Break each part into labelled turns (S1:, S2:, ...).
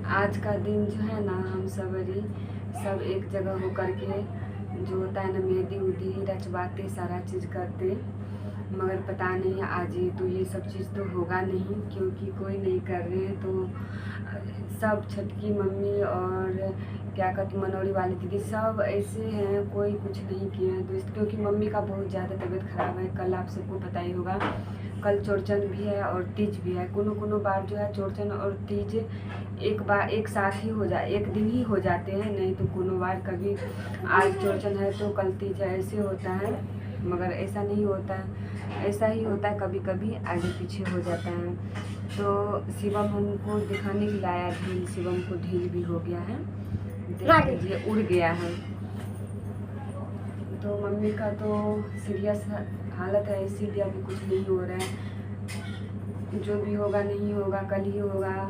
S1: आज का दिन जो है ना, हम सबरी सब एक जगह हो कर के जो होता है ना, मेहंदी उदी रचवाते, सारा चीज़ करते। मगर पता नहीं आज ये तो ये सब चीज़ तो होगा नहीं, क्योंकि कोई नहीं कर रहे हैं। तो सब छटकी मम्मी और क्या कहती मनौरी वाली दीदी सब ऐसे हैं, कोई कुछ नहीं किए हैं दोस्त। क्योंकि मम्मी का बहुत ज़्यादा तबीयत ख़राब है। कल आप सबको पता ही होगा, कल चौरचन भी है और तीज भी है। कोनो बार जो है चौरचन और तीज एक बार एक साथ ही हो जाए, एक दिन ही हो जाते हैं। नहीं तो कोनो बार कभी आज चौरचन है तो कल तीज है, ऐसे होता है। मगर ऐसा नहीं होता है, ऐसा ही होता है, कभी कभी आगे पीछे हो जाता है। तो शिवम हमको दिखाने के लाया ढील, शिवम को ढील भी हो गया है, देख लीजिए उड़ गया है। तो मम्मी का तो सीरियस हालत है, इसीलिए अभी कुछ नहीं हो रहा है। जो भी होगा नहीं होगा, कल ही होगा।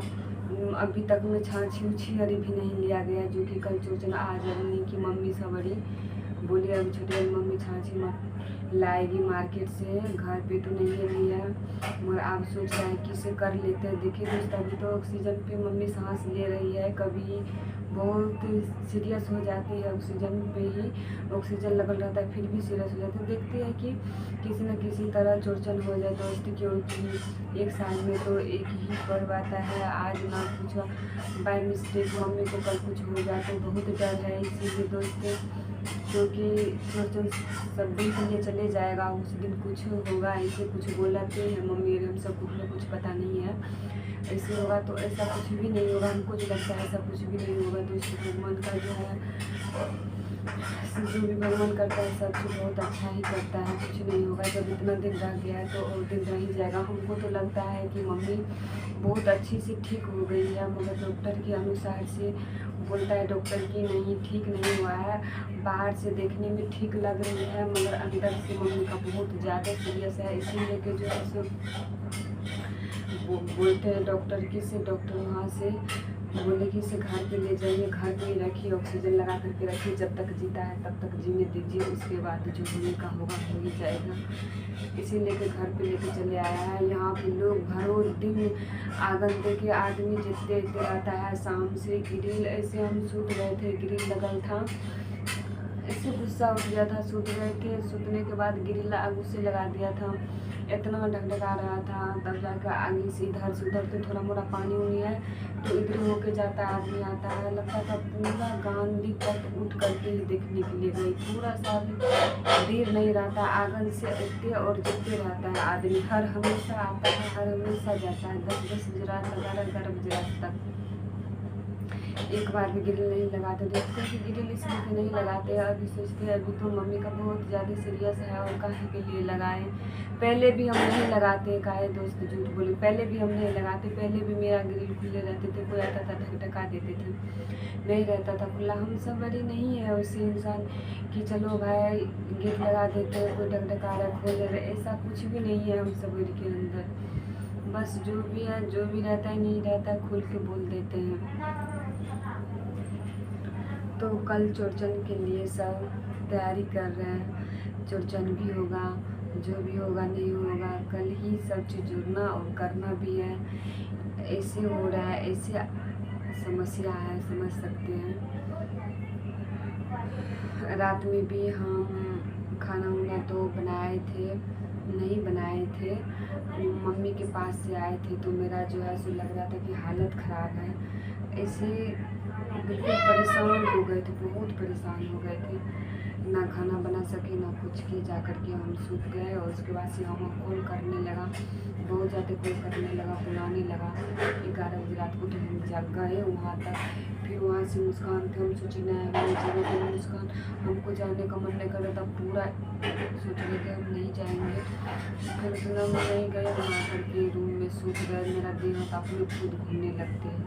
S1: अभी तक में छाछी उछी अरे भी नहीं लिया गया, जो कि कल चौरचन आज नहीं की मम्मी सबरी बोली अभी छोटी वाली मम्मी छाछी मत लाएगी मार्केट से, घर पे तो नहीं लिया। मगर आप सोच रहे हैं कि इसे कर लेते हैं। देखिए दोस्त, अभी तो ऑक्सीजन पे मम्मी सांस ले रही है, कभी बहुत सीरियस हो जाती है, ऑक्सीजन पे ही ऑक्सीजन लगल रहता है, फिर भी सीरियस हो जाती है। देखते हैं कि किसी न किसी तरह चौरचन हो जाए दोस्त, क्योंकि एक साल में तो एक ही पर्व आता है। आज ना कुछ बाय मिस्टेक मम्मी को कल कुछ हो जाए तो बहुत डर है। इसीलिए दोस्त, क्योंकि चौरचन सब दिन के लिए चले जाएगा, उस दिन कुछ होगा, ऐसे कुछ बोलाते हैं मम्मी, हम सब कुछ पता नहीं है। ऐसे होगा तो ऐसा कुछ भी नहीं होगा, हमको जो लगता है ऐसा कुछ भी नहीं होगा। दोस्तों भगवान का जो है, जो भी भगवान करता है सब कुछ बहुत अच्छा ही करता है, कुछ नहीं होगा। जब इतना दिन रह गया है तो और दिन रह ही जाएगा। हमको तो लगता है कि मम्मी बहुत अच्छी से ठीक हो गई है, मगर डॉक्टर के अनुसार से बोलता है डॉक्टर की नहीं ठीक नहीं हुआ है। बाहर से देखने में ठीक लग रही है, मगर अंदर से मम्मी का बहुत ज़्यादा सीरियस है। इसीलिए कि जो है सो वो बोलते हैं डॉक्टर की से, डॉक्टर वहाँ से बोले कि इसे घर पे ले जाइए, घर पे ही रखिए, ऑक्सीजन लगा करके रखिए, जब तक जीता है तब तक जीने दीजिए, उसके बाद जो होने का होगा हो ही जाएगा। इसीलिए कि घर पे लेके चले आया है। यहाँ पे लोग भरों दिन आंगन दे के आदमी जितते रहता है, शाम से ग्रिल ऐसे हम सूत रहे थे, ग्रिल लगल था, ऐसे गुस्सा उठ गया था, सूत रहे थे, सूतने के बाद ग्रिल आगू से लगा दिया था, इतना ढकढका रहा था। तब जाकर आगे से इधर से उधर से थोड़ा मोड़ा पानी उनी है तो इधर होके जाता है, आदमी आता है। लगता था पूरा गांधी तक उठ करके ही देखने के लिए गई, पूरा सा भी देर नहीं रहता, आंगन से उठते और जितते रहता है आदमी, हर हमेशा आता है, हर हमेशा जाता है, 10-10 बजे रात, 11-11 बजे रात तक। एक बार भी ग्रिल नहीं लगाते, देखते हैं कि ग्रिल इसलिए कि नहीं लगाते हैं। अभी सोचते हैं अभी तो मम्मी का बहुत ज़्यादा सीरियस है और काहे के लिए लगाएं। पहले भी हम नहीं लगाते, काहे दोस्त झूठ बोले, पहले भी हम नहीं लगाते, पहले भी मेरा ग्रिल खुले रहते थे, कोई आता था ढकढका देते थे, नहीं रहता था खुला। हम सब बड़ी नहीं है उसी इंसान कि चलो भाई गेट लगा देते हैं, कोई ढकढका रहा खोल रहे, ऐसा कुछ भी नहीं है हम सब के अंदर। बस जो भी है, जो भी रहता है नहीं रहता है, खुल के बोल देते हैं। तो कल चौरचन के लिए सब तैयारी कर रहे हैं। चौरचन भी होगा, जो भी होगा नहीं होगा, कल ही सब चीज़ जुड़ना और करना भी है। ऐसे हो रहा है, ऐसे समस्या है, समझ सकते हैं। रात में भी हम खाना वाना तो बनाए थे, नहीं बनाए थे, मम्मी के पास से आए थे, तो मेरा जो है सो लग रहा था कि हालत ख़राब है। ऐसे बिल्कुल परेशान हो गए थे, बहुत परेशान हो गए थे, ना खाना बना सके ना कुछ के। जा कर के हम सूत गए और उसके बाद से हम कॉल करने लगा, बहुत ज़्यादा कॉल करने लगा, बुलाने लगा। 11 बजे रात को तो हम जग गए वहाँ तक। फिर वहाँ से मुस्कान थे, हम सोचे नहीं जगह पर मुस्कान, हमको जाने का मन नहीं कर रहा था, पूरा सोच रहे थे हम नहीं जाएंगे। फिर इतना हम नहीं गए, वहाँ करके रूम में सूत गए। मेरा देह हाथ अपने खुद घूमने लगते हैं,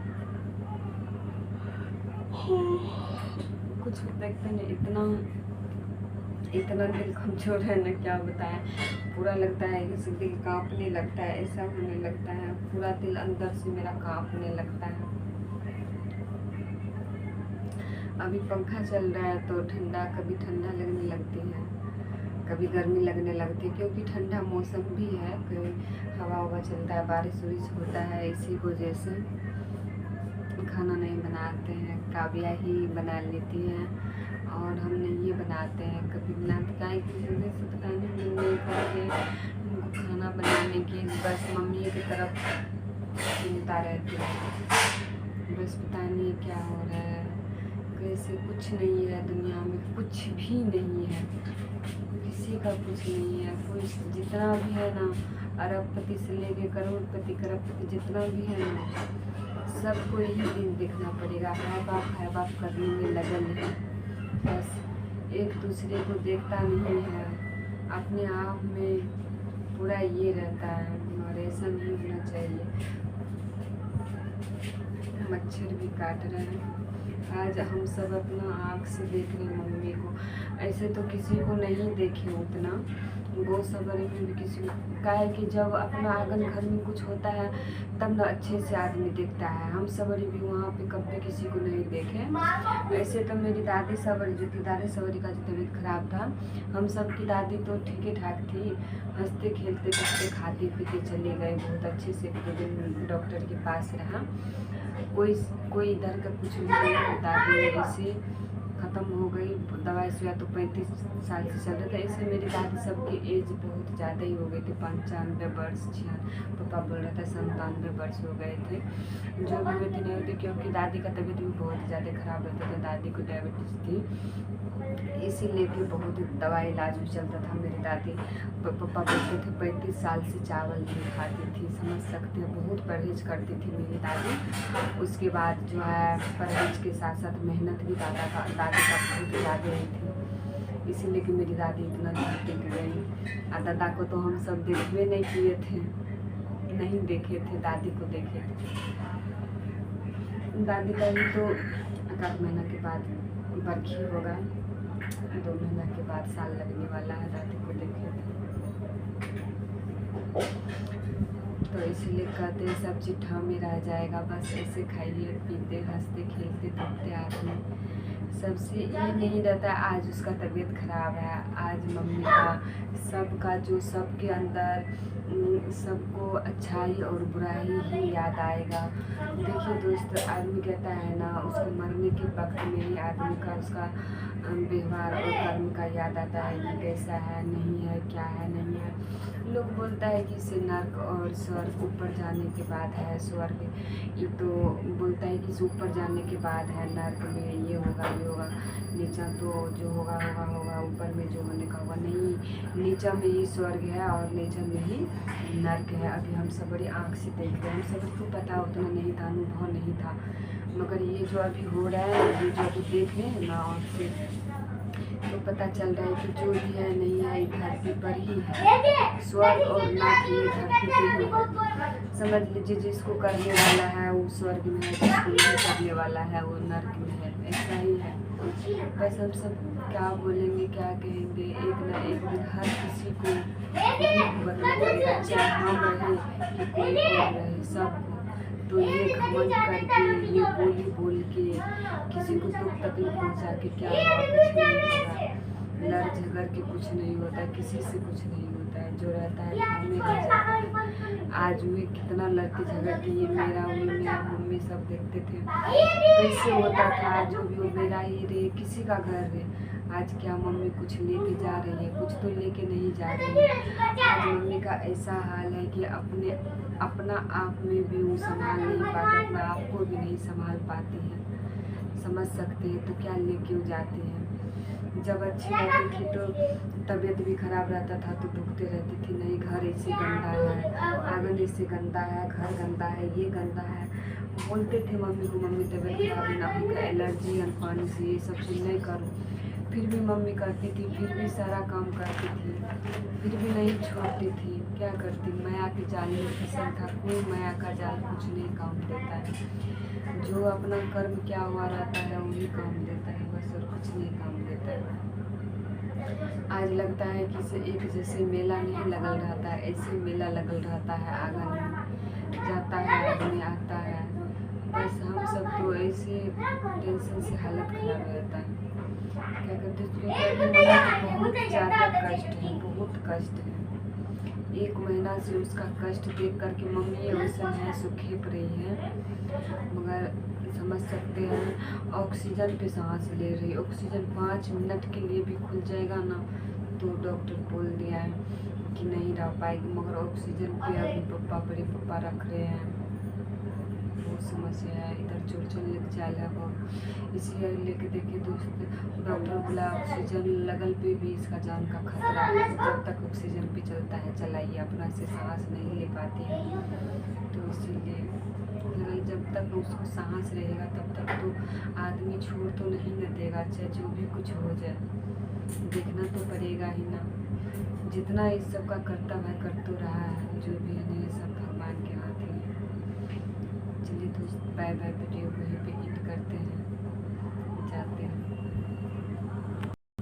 S1: कुछ देखते नहीं, इतना दिल कमजोर है ना, क्या बताएं। पूरा लगता है जैसे दिल कांपने लगता है, ऐसा होने लगता है, पूरा दिल अंदर से मेरा कांपने लगता है। अभी पंखा चल रहा है तो ठंडा, कभी ठंडा लगने लगती है, कभी गर्मी लगने लगती है, क्योंकि ठंडा मौसम भी है, कोई हवा ववा चलता है, बारिश वारिश होता है, इसी वजह से खाना नहीं बनाते हैं, काव्या ही बना लेती हैं और हम नहीं ये बनाते हैं कभी बनाते का की वजह से पता नहीं मन नहीं करके उनको खाना बनाने की, बस मम्मी की तरफ चिंता रहती है। बस पता नहीं क्या हो रहा है, कैसे कुछ नहीं है दुनिया में, कुछ भी नहीं है, किसी का कुछ नहीं है। कोई जितना भी है ना, अरबपति से लेके करोड़पति खरबपति जितना भी है ना, सबको यही दिन देखना पड़ेगा, है बाप करने में लगन है। बस एक दूसरे को देखता नहीं है, अपने आप में पूरा ये रहता है, और ऐसा नहीं होना चाहिए। मच्छर भी काट रहे हैं। आज हम सब अपना आँख से देख रहे हैं मम्मी को, ऐसे तो किसी को नहीं देखे उतना, गौ सवारी में भी किसी का है कि जब अपना आंगन घर में कुछ होता है तब ना अच्छे से आदमी देखता है। हम सवारी भी वहाँ पे कभी किसी को नहीं देखे। ऐसे तो मेरी दादी सवारी जो थी, दादी सवारी का जो तबीयत खराब था, हम सब की दादी तो ठीक ठाक थी, हंसते खेलते पीते खाते पीते चले गए, बहुत अच्छे से 2 दिन डॉक्टर के पास रहा। कोई इधर का कुछ नहीं, दादी ऐसे ख़त्म हो गई। दवाई से तो 35 साल से चल रहा था। ऐसे मेरी दादी सबकी एज बहुत ज़्यादा ही हो गई थी, 95 वर्ष, पापा बोल रहा था 97 वर्ष हो गए थे। जो भी हुए थे नहीं होती, क्योंकि दादी का तबीयत भी बहुत ज़्यादा ख़राब रहता था, दादी को डायबिटीज़ थी, इसीलिए कि बहुत दवाई इलाज भी चलता था। मेरी दादी पापा बोलते थे 35 साल से चावल नहीं खाती थी, समझ सकते हैं, बहुत परहेज करती थी मेरी दादी। उसके बाद जो है परहेज के साथ साथ मेहनत भी दादी का बहुत ज़्यादा ही थी, इसीलिए कि मेरी दादी इतना दूर टिक गई। और दादा को तो हम सब देखने नहीं किए थे, नहीं देखे थे, दादी को देखे थे। दादी का भी तो 1 महीना के बाद बरखी होगा, 2 महीना के बाद साल लगने वाला है, दादी को देखे थे। तो इसलिए कहते हैं सब चिट्ठा में रह जाएगा, बस ऐसे खाइए पीते हंसते खेलते थकते आदमी। सबसे ये नहीं रहता आज उसका तबीयत खराब है, आज मम्मी का सबका जो सबके अंदर सबको अच्छाई और बुराई ही याद आएगा। देखिए दोस्त, आदमी कहता है ना, उसको मरने के वक्त में ही आदमी का उसका व्यवहार और कर्म का याद आता है कि कैसा है, नहीं है, क्या है, नहीं है। लोग बोलता है कि इसे नर्क और स्वर्ग ऊपर जाने के बाद है, स्वर्ग ये तो बोलता है कि इसे ऊपर जाने के बाद है, नर्क में ये होगा ये होगा, नीचा तो जो होगा होगा होगा, ऊपर में जो होने का होगा। नहीं, नीचा में ही स्वर्ग है और नीचा में ही नर्क है। अभी हम सब बड़ी आँख से देख रहे हैं, हम सबको पता उतना नहीं था, अनुभव नहीं था, मगर ये जो अभी हो रहा है, ये जो अभी देख रहे हैं ना, और से तो पता चल रहा है कि जो भी है नहीं है, धरती पर ही है, स्वर्ग और नर्क ये धरती पे ही है। समझ लीजिए, जिसको करने वाला है वो स्वर्ग में है, जिसको नहीं करने वाला है वो नर्क में है, ऐसा ही है। बस हम सब क्या बोलेंगे, क्या कहेंगे, एक ना एक दिन हर किसी को भुगतना पड़ेगा, चाहे हम रहे कि कोई और रहे, सबको। तो ये घमंड करके, ये बोल के किसी को दुख तकलीफ पहुँचा के क्या होगा, कुछ नहीं होगा। लड़ झगड़ के कुछ नहीं होता, किसी से कुछ नहीं होता है, जो रहता है घर में रह जाता है। आज हुए कितना लड़ते झगड़ते, ये मेरा मम्मी सब देखते थे कैसे होता था, जो भी हो मेरा ही रहे, किसी का घर रहे। आज क्या मम्मी कुछ लेके जा रही है, कुछ तो लेके नहीं जा रही है। आज मम्मी का ऐसा हाल है कि अपना आप में भी वो संभाल नहीं पाती, अपना आप को भी नहीं संभाल पाती है, समझ सकते हैं। तो क्या लेके वो जाते हैं। जब अच्छी रहती थी तो तबीयत भी खराब रहता था तो दुखते रहती थी, नहीं घर ऐसे गंदा है, आंगन ऐसे गंदा है, घर गंदा है, ये गंदा है। बोलते थे मम्मी को, मम्मी तबीयत खराब ना हो, एलर्जी है पानी से, ये सब चीज़ नहीं करो। फिर भी मम्मी करती थी, फिर भी सारा काम करती थी, फिर भी नहीं छोड़ती थी। क्या करती, माया के जाल में फिसल था, कोई माया का जाल कुछ नहीं काम देता है। जो अपना कर्म क्या हुआ रहता है वही काम देता है, बस और कुछ नहीं काम देता है। आज लगता है कि एक जैसे मेला नहीं लगल रहता है, ऐसे मेला लगल रहता है, आंगन में जाता है आदमी, आता है। बस हम सब तो ऐसे टेंशन से हालत खराब रहता है। क्या करते हैं, बहुत ज़्यादा कष्ट है, बहुत कष्ट है। 1 महीना से उसका कष्ट देख करके मम्मी वैसा है, सो खेप रही है, मगर समझ सकते हैं ऑक्सीजन पे सांस ले रही, ऑक्सीजन 5 मिनट के लिए भी खुल जाएगा ना तो डॉक्टर बोल दिया है कि नहीं रह पाएगी, मगर ऑक्सीजन पे अभी पप्पा बड़े पप्पा रख रहे हैं। बहुत समस्या है, इधर चोरचन लग जाएगा वो, इसलिए लेके देखिए दोस्त, डॉक्टर बोला ऑक्सीजन लगल पे भी इसका जान का खतरा है, जब तक ऑक्सीजन पे चलता है चलाइए, अपना से सांस नहीं ले पाती है, तो इसीलिए जब तक उसको सांस रहेगा तब तक तो आदमी छोड़ तो नहीं न देगा, चाहे जो भी कुछ हो जाए, देखना तो पड़ेगा ही ना। जितना इस सब का कर्तव्य है कर तो रहा है, जो भी है ये सब भगवान के हाथ ही है। चलिए दोस्त, बाय बाय, वीडियो को यहीं पे एंड करते हैं, जाते हैं।